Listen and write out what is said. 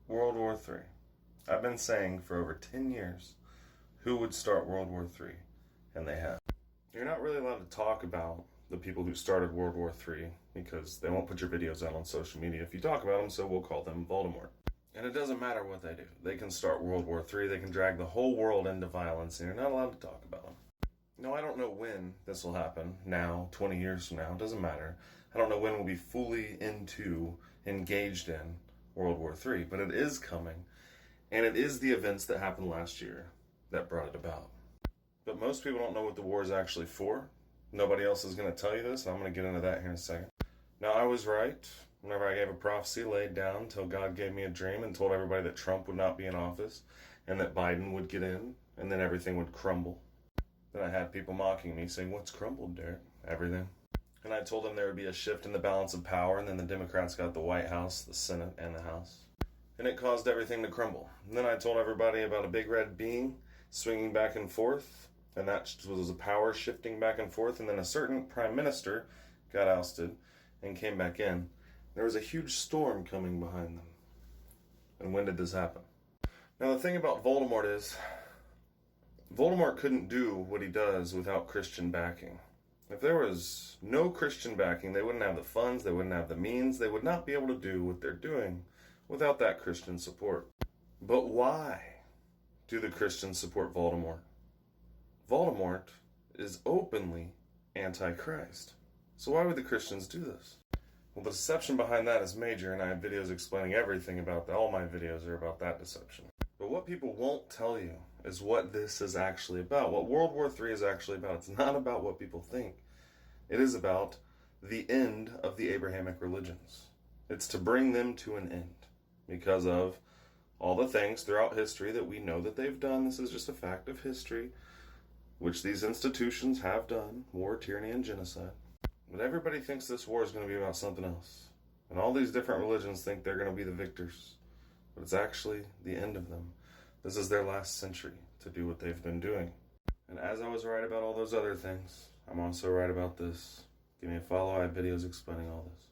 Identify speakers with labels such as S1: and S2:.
S1: World War III. I've been saying for over 10 years who would start World War III, and they have. You're not really allowed to talk about the people who started World War III because they won't put your videos out on social media if you talk about them, so we'll call them Voldemort. And it doesn't matter what they do. They can start World War III, they can drag the whole world into violence, and you're not allowed to talk about them. No, I don't know when this will happen, now, 20 years from now, it doesn't matter. I don't know when we'll be fully engaged in World War III, but it is coming, and it is the events that happened last year that brought it about. But most people don't know what the war is actually for. Nobody else is going to tell you this, and I'm going to get into that here in a second. Now, I was right whenever I gave a prophecy laid down until God gave me a dream and told everybody that Trump would not be in office and that Biden would get in, and then everything would crumble. Then I had people mocking me, saying, "What's crumbled, Derek?" Everything. And I told them there would be a shift in the balance of power, and then the Democrats got the White House, the Senate, and the House. And it caused everything to crumble. And then I told everybody about a big red being swinging back and forth, and that was a power shifting back and forth, and then a certain prime minister got ousted and came back in. There was a huge storm coming behind them. And when did this happen? Now, the thing about Voldemort is, Voldemort couldn't do what he does without Christian backing. If there was no Christian backing, they wouldn't have the funds, they wouldn't have the means, they would not be able to do what they're doing without that Christian support. But why do the Christians support Voldemort? Voldemort is openly anti-Christ. So why would the Christians do this? Well, the deception behind that is major, and I have videos explaining everything about that. All my videos are about that deception. But what people won't tell you is what this is actually about. What World War III is actually about. It's not about what people think. It is about the end of the Abrahamic religions. It's to bring them to an end because of all the things throughout history that we know that they've done. This is just a fact of history, which these institutions have done: war, tyranny, and genocide. But everybody thinks this war is going to be about something else. And all these different religions think they're going to be the victors. But it's actually the end of them. This is their last century to do what they've been doing. And as I was right about all those other things, I'm also right about this. Give me a follow. I have videos explaining all this.